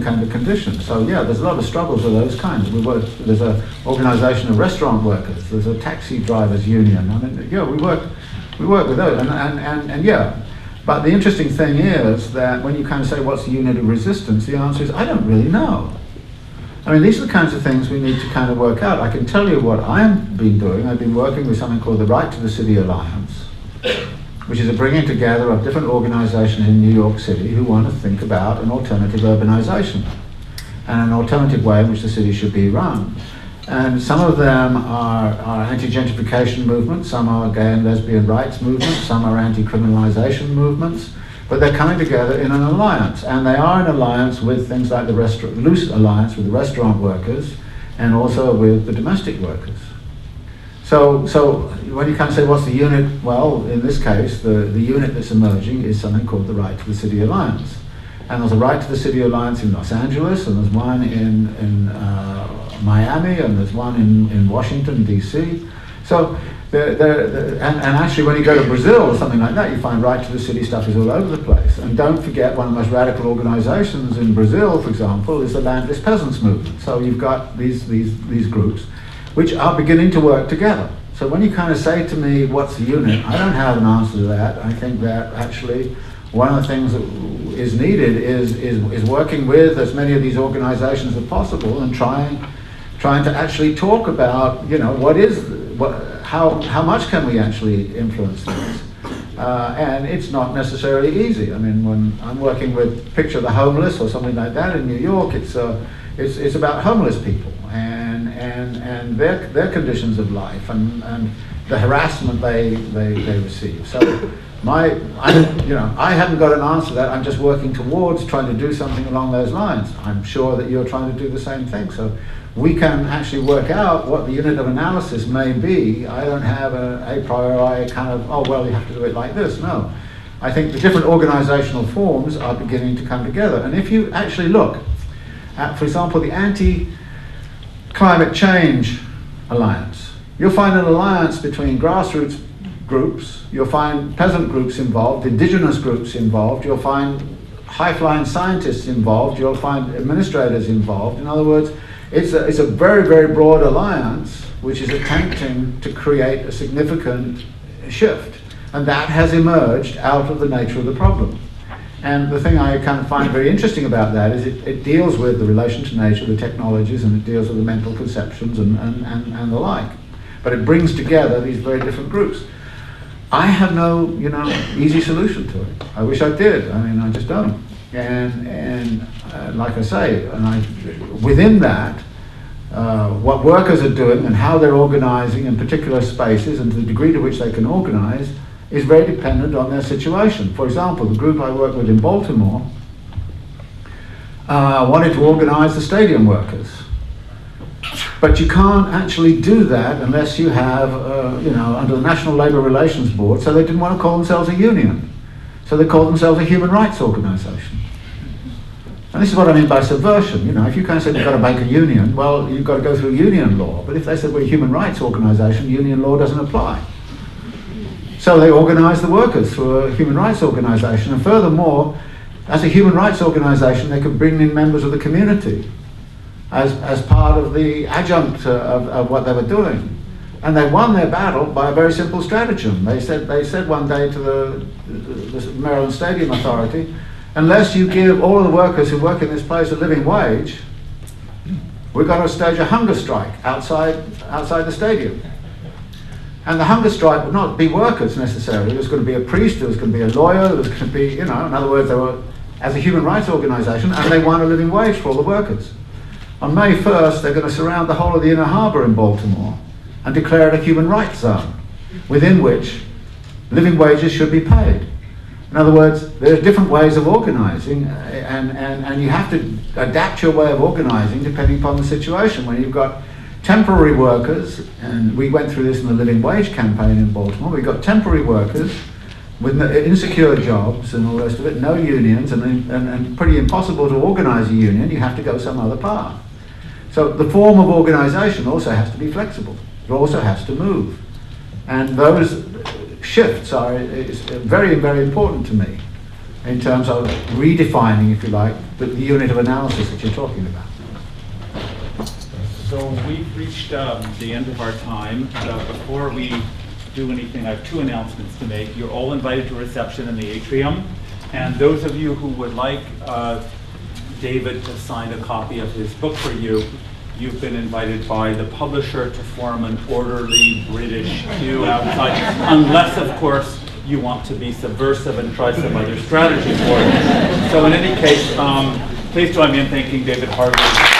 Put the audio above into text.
kind of conditions. So yeah, there's a lot of struggles with those kinds. There's an organisation of restaurant workers. There's a taxi drivers union. I mean, yeah, we work with those, and yeah. But the interesting thing is that when you kind of say what's the unit of resistance, the answer is I don't really know. I mean, these are the kinds of things we need to kind of work out. I can tell you what I've been doing. I've been working with something called the Right to the City Alliance, which is a bringing together of different organizations in New York City who want to think about an alternative urbanization and an alternative way in which the city should be run. And some of them are anti-gentrification movements, some are gay and lesbian rights movements, some are anti-criminalization movements, but they're coming together in an alliance, and they are in alliance with things like the loose alliance with the restaurant workers and also with the domestic workers. So when you kind of say what's the unit, well, in this case, the unit that's emerging is something called the Right to the City Alliance. And there's a Right to the City Alliance in Los Angeles, and there's one in Miami, and there's one in Washington, D.C. So, and actually when you go to Brazil or something like that, you find Right to the City stuff is all over the place. And don't forget, one of the most radical organizations in Brazil, for example, is the Landless Peasants Movement. So you've got these groups which are beginning to work together. So when you kind of say to me, what's the unit? I don't have an answer to that. I think that actually one of the things that is needed is working with as many of these organizations as possible and trying to actually talk about, you know, how much can we actually influence things? And it's not necessarily easy. I mean, when I'm working with Picture the Homeless or something like that in New York, it's about homeless people and their conditions of life and the harassment they receive. So I haven't got an answer to that. I'm just working towards trying to do something along those lines. I'm sure that you're trying to do the same thing. So we can actually work out what the unit of analysis may be. I don't have a priori kind of, oh, well, you have to do it like this. No. I think the different organizational forms are beginning to come together. And if you actually look at, for example, the Anti-Climate Change Alliance, you'll find an alliance between grassroots groups, you'll find peasant groups involved, indigenous groups involved, you'll find high-flying scientists involved, you'll find administrators involved. In other words, it's a very, very broad alliance which is attempting to create a significant shift. And that has emerged out of the nature of the problem. And the thing I kind of find very interesting about that is it deals with the relation to nature, the technologies, and it deals with the mental conceptions and the like. But it brings together these very different groups. I have no, easy solution to it. I wish I did. I mean, I just don't. And like I say, within that, what workers are doing and how they're organizing in particular spaces and to the degree to which they can organize is very dependent on their situation. For example, the group I work with in Baltimore wanted to organize the stadium workers. But you can't actually do that unless you have, under the National Labor Relations Board, so they didn't want to call themselves a union. So they called themselves a human rights organization. And this is what I mean by subversion. If you kind of say you've got to make a union, well, you've got to go through union law. But if they said we're a human rights organization, union law doesn't apply. So they organized the workers through a human rights organization. And furthermore, as a human rights organization, they could bring in members of the community as part of the adjunct of what they were doing. And they won their battle by a very simple stratagem. They said one day to the Maryland Stadium Authority, unless you give all of the workers who work in this place a living wage, we're going to stage a hunger strike outside the stadium. And the hunger strike would not be workers necessarily. There was going to be a priest, there was going to be a lawyer, there was going to be, in other words, they were as a human rights organization, and they won a living wage for all the workers. On May 1st, they're going to surround the whole of the Inner Harbor in Baltimore and declare it a human rights zone within which living wages should be paid. In other words, there are different ways of organizing, and you have to adapt your way of organizing depending upon the situation. When you've got temporary workers, and we went through this in the living wage campaign in Baltimore, we've got temporary workers with insecure jobs and all the rest of it, no unions, and pretty impossible to organize a union. You have to go some other path. So the form of organization also has to be flexible. It also has to move. And those shifts are very, very important to me. in terms of redefining, if you like, the unit of analysis that you're talking about. So we've reached the end of our time. Before we do anything, I have two announcements to make. You're all invited to a reception in the atrium. And those of you who would like David to sign a copy of his book for you, you've been invited by the publisher to form an orderly British queue outside, unless, of course, you want to be subversive and try some other strategy for it. So in any case, please join me in thanking David Harvey.